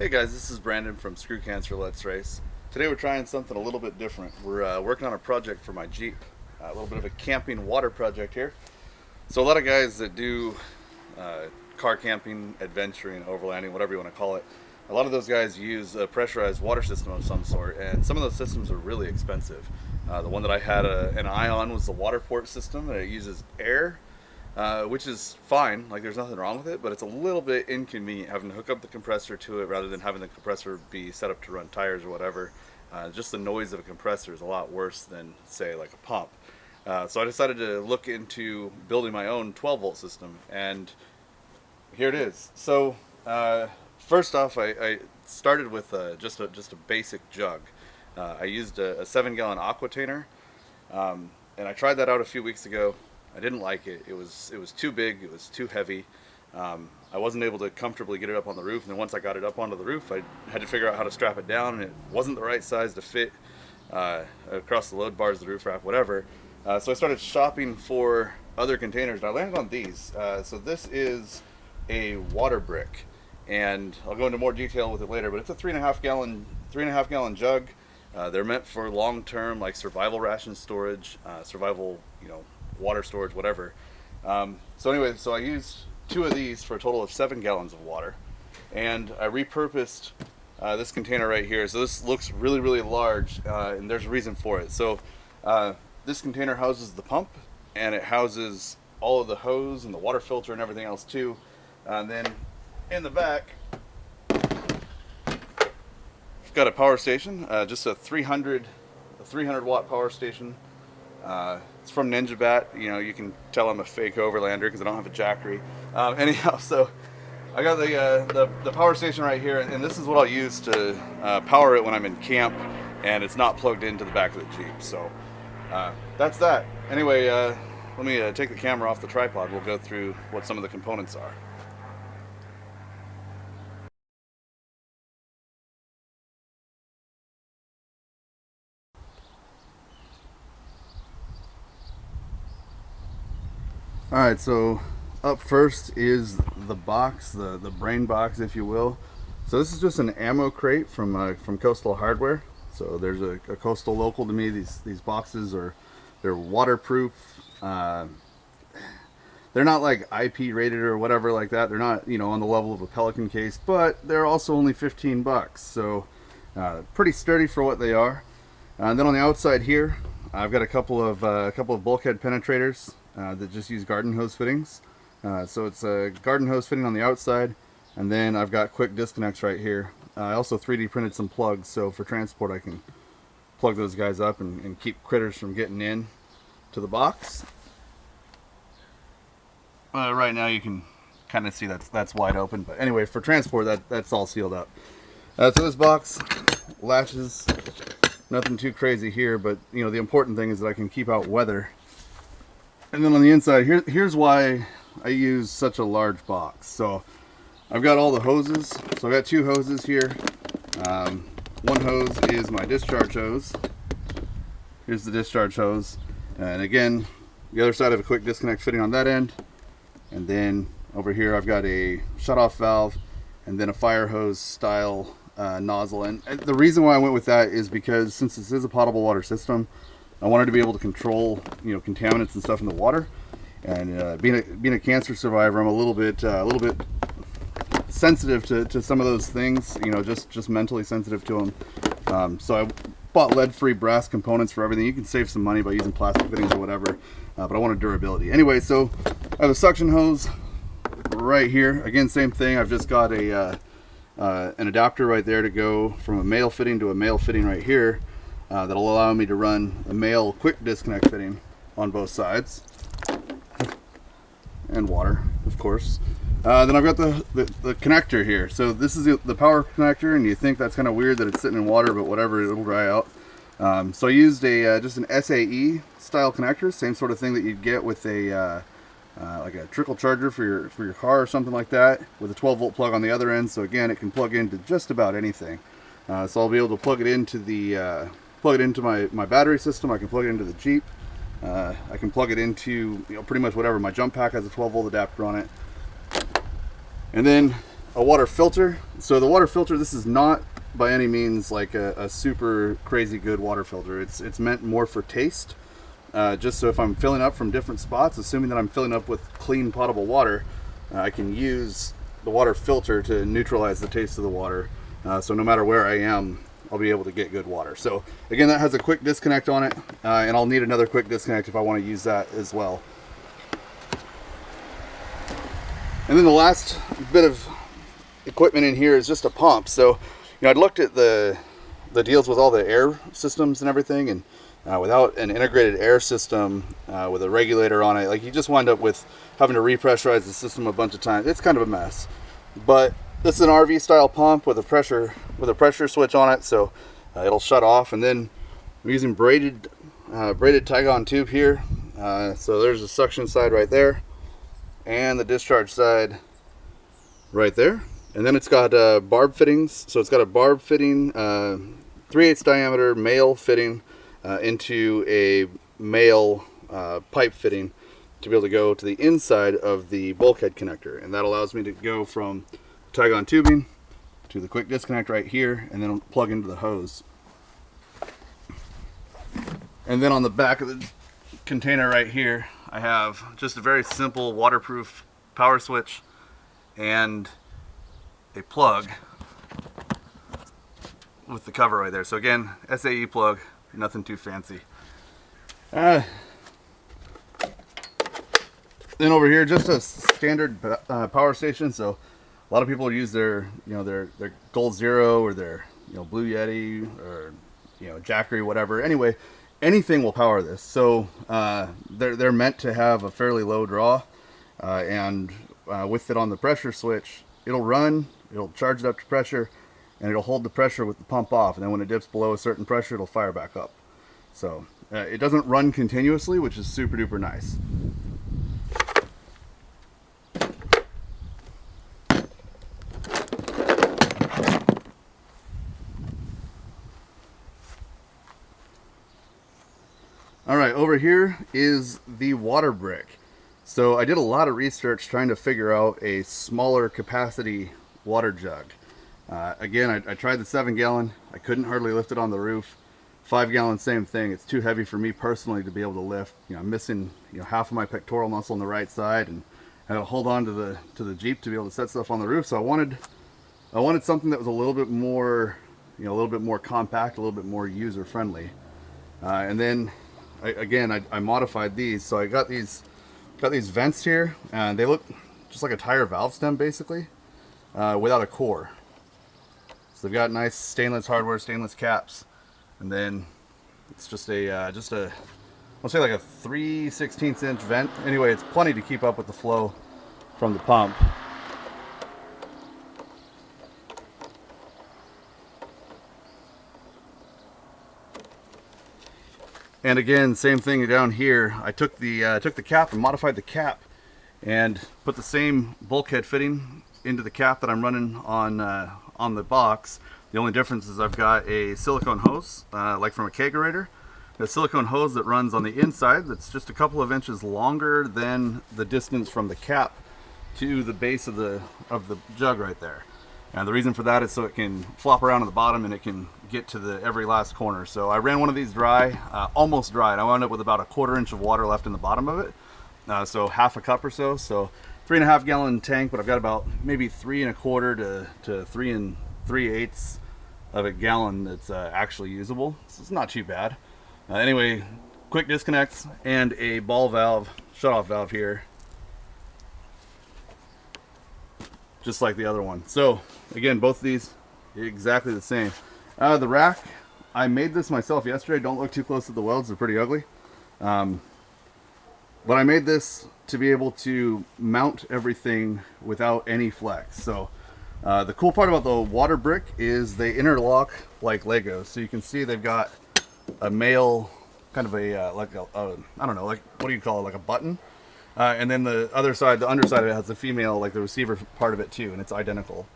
Hey guys, this is Brandon from Screw Cancer Let's Race. Today we're trying something a little bit different. We're working on a project for my Jeep, a little bit of a camping water project here. So a lot of guys that do car camping, adventuring, overlanding, whatever you want to call it, a lot of those guys use a pressurized water system of some sort, and some of those systems are really expensive. The one that I had an eye on was the water port system, and it uses air, which is fine. Like, there's nothing wrong with it, but it's a little bit inconvenient having to hook up the compressor to it rather than having the compressor be set up to run tires or whatever. Just the noise of a compressor is a lot worse than, say, like a pump. So I decided to look into building my own 12-volt system, and here it is. So first off, I started with just a basic jug. I used a 7-gallon aquatainer, and I tried that out a few weeks ago. I didn't like it. It was too big. It was too heavy. I wasn't able to comfortably get it up on the roof. And then once I got it up onto the roof, I had to figure out how to strap it down, and it wasn't the right size to fit across the load bars, the roof rack, whatever. So I started shopping for other containers, and I landed on these. So this is a water brick, and I'll go into more detail with it later. But it's a 3.5 gallon jug. They're meant for long-term, like survival ration storage, survival, water storage, whatever. So anyway, so I used 2 of these for a total of 7 gallons of water, and I repurposed this container right here. So this looks really, really large, and there's a reason for it. So this container houses the pump, and it houses all of the hose and the water filter and everything else too. And then in the back, I've got a power station, just a 300 watt power station. It's from Ninja Bat. You can tell I'm a fake overlander because I don't have a jackery. Anyhow, so I got the power station right here, and this is what I'll use to power it when I'm in camp and it's not plugged into the back of the Jeep. So that's that. Anyway, let me take the camera off the tripod. We'll go through what some of the components are. Alright, so up first is the box, the brain box, if you will. So this is just an ammo crate from Coastal Hardware. So there's a Coastal local to me. These boxes they're waterproof. They're not like IP rated or whatever like that. They're not on the level of a Pelican case, but they're also only $15. So pretty sturdy for what they are. And then on the outside here, I've got a couple of bulkhead penetrators that just use garden hose fittings. So it's a garden hose fitting on the outside, and then I've got quick disconnects right here. I also 3D printed some plugs, so for transport I can plug those guys up and keep critters from getting in to the box. Right now you can kind of see that's wide open, but anyway, for transport that's all sealed up. So this box latches, nothing too crazy here, but the important thing is that I can keep out weather. And then on the inside, here's why I use such a large box. So I've got all the hoses. So I've got 2 hoses here. One hose is my discharge hose. Here's the discharge hose. And again, the other side of a quick disconnect fitting on that end. And then over here I've got a shutoff valve and then a fire hose style nozzle. And the reason why I went with that is because since this is a potable water system, I wanted to be able to control, contaminants and stuff in the water. And being a cancer survivor, I'm a little bit sensitive to some of those things. Just mentally sensitive to them. So I bought lead-free brass components for everything. You can save some money by using plastic fittings or whatever, but I wanted durability. Anyway, so I have a suction hose right here. Again, same thing. I've just got an adapter right there to go from a male fitting to a male fitting right here. That'll allow me to run a male quick disconnect fitting on both sides, and water, of course. Then I've got the connector here. So this is the power connector, and you think that's kind of weird that it's sitting in water, but whatever, it'll dry out. So I used just an SAE style connector, same sort of thing that you'd get with a like a trickle charger for your car or something like that, with a 12-volt plug on the other end. So again, it can plug into just about anything. So I'll be able to plug it into my battery system. I can plug it into the Jeep. I can plug it into pretty much whatever. My jump pack has a 12-volt adapter on it. And then a water filter. So the water filter, this is not by any means like a super crazy good water filter. It's meant more for taste. Just so if I'm filling up from different spots, assuming that I'm filling up with clean potable water, I can use the water filter to neutralize the taste of the water. So no matter where I am, I'll be able to get good water. So again, that has a quick disconnect on it, and I'll need another quick disconnect if I want to use that as well. And then the last bit of equipment in here is just a pump. So, I'd looked at the deals with all the air systems and everything, and without an integrated air system with a regulator on it, like, you just wind up with having to repressurize the system a bunch of times. It's kind of a mess. But this is an RV style pump with a pressure switch on it, so it'll shut off. And then I'm using braided tag-on tube here. So there's the suction side right there, and the discharge side right there. And then it's got barb fittings. So it's got a barb fitting, 3/8 diameter male fitting into a male pipe fitting to be able to go to the inside of the bulkhead connector. And that allows me to go from tag-on tubing to the quick disconnect right here, and then plug into the hose. And then on the back of the container right here, I have just a very simple waterproof power switch and a plug with the cover right there. So again, SAE plug, nothing too fancy. Then over here, just a standard power station. So a lot of people use their Gold Zero or their Blue Yeti or Jackery, whatever. Anyway, anything will power this. So they're meant to have a fairly low draw, and with it on the pressure switch, it'll run. It'll charge it up to pressure, and it'll hold the pressure with the pump off. And then when it dips below a certain pressure, it'll fire back up. So it doesn't run continuously, which is super duper nice. All right, over here is the water brick. So I did a lot of research trying to figure out a smaller capacity water jug. Again, I tried the 7-gallon. I couldn't hardly lift it on the roof. 5-gallon, same thing. It's too heavy for me personally to be able to lift. I'm missing half of my pectoral muscle on the right side, and I had to hold on to the Jeep to be able to set stuff on the roof. So I wanted something that was a little bit more, a little bit more compact, a little bit more user friendly. And then I modified these. So I got these vents here, and they look just like a tire valve stem basically, without a core. So they've got nice stainless hardware, stainless caps, and then it's just I'll say like a 3/16 inch vent. Anyway, it's plenty to keep up with the flow from the pump. And again, same thing down here. I took the cap and modified the cap, and put the same bulkhead fitting into the cap that I'm running on the box. The only difference is I've got a silicone hose, like from a kegerator. A silicone hose that runs on the inside that's just a couple of inches longer than the distance from the cap to the base of the jug right there. And the reason for that is so it can flop around on the bottom and it can get to every last corner. So I ran one of these dry, almost dry, and I wound up with about a 1/4 inch of water left in the bottom of it. So half a cup or so. So 3.5 gallon tank, but I've got about maybe 3 1/4 to 3 3/8 of a gallon that's actually usable. So it's not too bad. Anyway, quick disconnects and a ball valve, shut-off valve here, just like the other one. So again, both of these exactly the same. The rack, I made this myself yesterday. Don't look too close to the welds, they're pretty ugly. But I made this to be able to mount everything without any flex. So the cool part about the water brick is they interlock like Legos. So you can see they've got a male, kind of a I don't know, like, what do you call it, like a button, and then the other side, the underside of it has a female, like the receiver part of it too, and it's identical,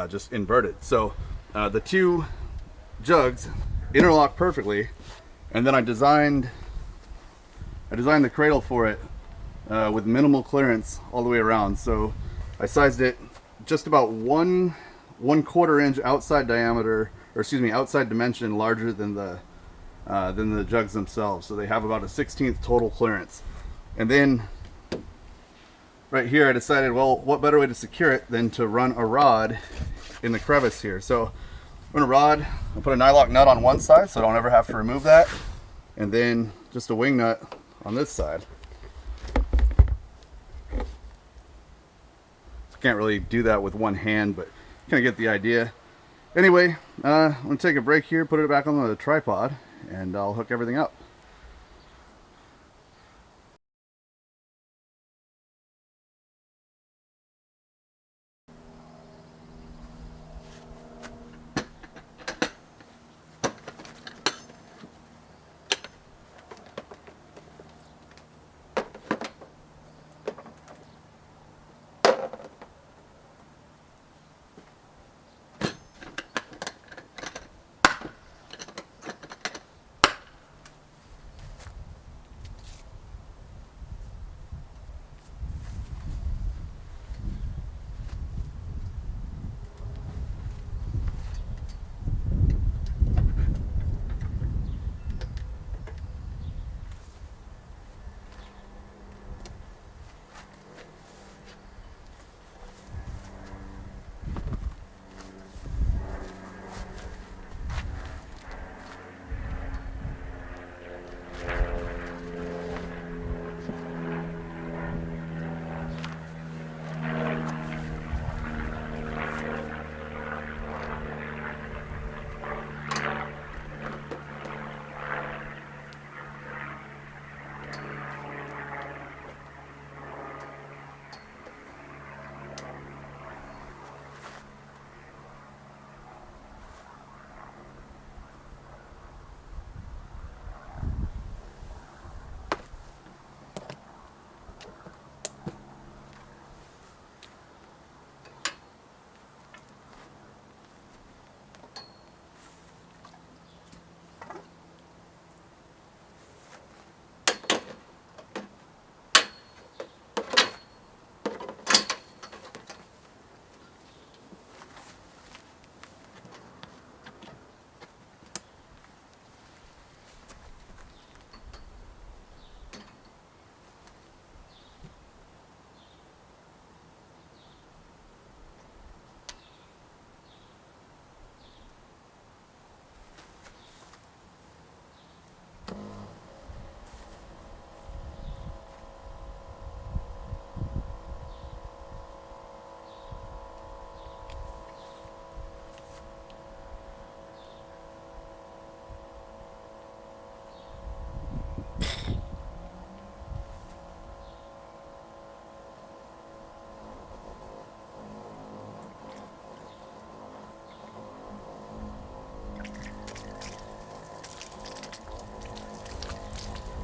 just inverted. So the two jugs interlock perfectly, and then I designed the cradle for it with minimal clearance all the way around. So I sized it just about 1/4 inch outside diameter, or excuse me, outside dimension larger than the jugs themselves. So they have about a 1/16 total clearance. And then right here, I decided, well, what better way to secure it than to run a rod in the crevice here. So run a rod, I'll put a nylock nut on one side so I don't ever have to remove that, and then just a wing nut on this side. Can't really do that with one hand, but kind of get the idea. Anyway, I'm gonna take a break here, put it back on the tripod, and I'll hook everything up.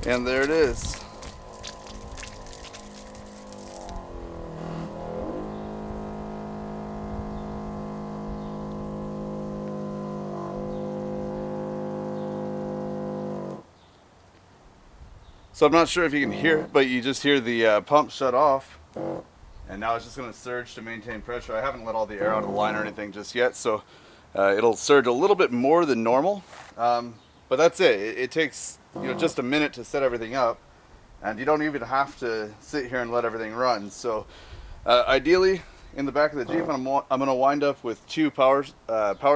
And there it is. So I'm not sure if you can hear it, but you just hear the pump shut off. And now it's just going to surge to maintain pressure. I haven't let all the air out of the line or anything just yet, so it'll surge a little bit more than normal. But that's it. It takes just a minute to set everything up, and you don't even have to sit here and let everything run. So ideally, in the back of the Jeep, I'm going to wind up with two power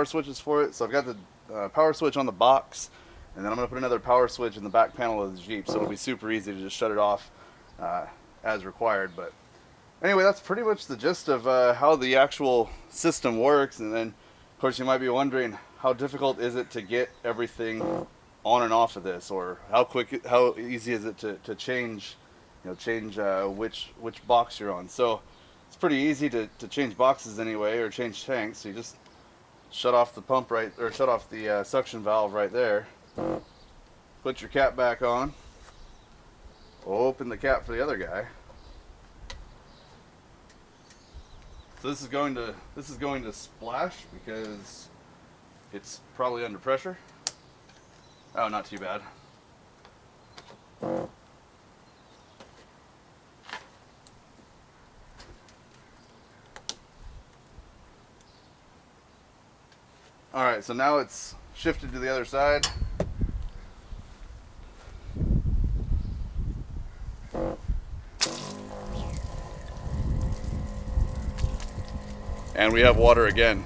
switches for it. So I've got the power switch on the box, and then I'm going to put another power switch in the back panel of the Jeep, so it'll be super easy to just shut it off as required. But anyway, that's pretty much the gist of how the actual system works. And then, of course, you might be wondering, how difficult is it to get everything on and off of this, or how easy is it to change, which box you're on? So it's pretty easy to change boxes anyway, or change tanks. So you just shut off the pump shut off the suction valve right there. Put your cap back on. Open the cap for the other guy. So this is going to splash because it's probably under pressure. Oh, not too bad. All right, so now it's shifted to the other side. And we have water again.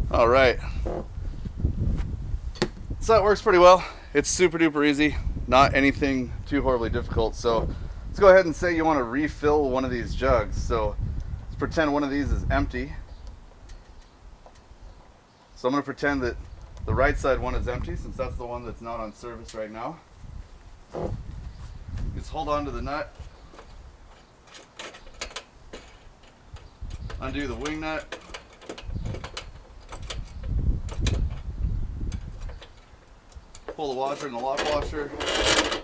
All right. So that works pretty well. It's super duper easy, not anything too horribly difficult. So let's go ahead and say you want to refill one of these jugs. So let's pretend one of these is empty. So I'm going to pretend that the right side one is empty, since that's the one that's not on service right now. Just hold on to the nut, undo the wing nut, pull the washer and the lock washer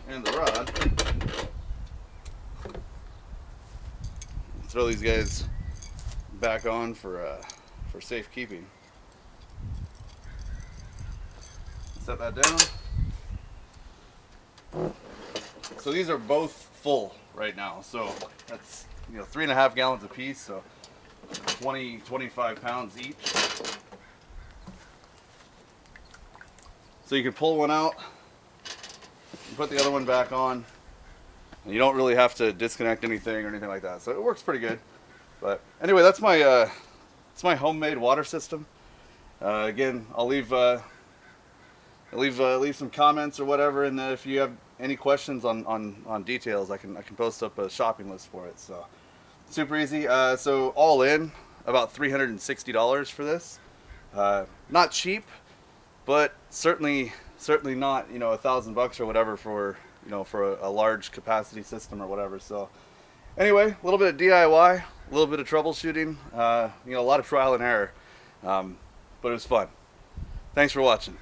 and the rod. Throw these guys back on for safekeeping. Set that down. So these are both full right now. So that's 3.5 gallons a piece. So 25 pounds each. So you can pull one out and put the other one back on, and you don't really have to disconnect anything or anything like that. So it works pretty good. But anyway, that's my it's my homemade water system. Again, I'll leave some comments or whatever, and if you have any questions on details, I can post up a shopping list for it. So super easy. So all in, about $360 for this. Not cheap, but certainly not $1,000 or whatever for a large capacity system or whatever. So anyway, a little bit of DIY, a little bit of troubleshooting, a lot of trial and error, but it was fun. Thanks for watching.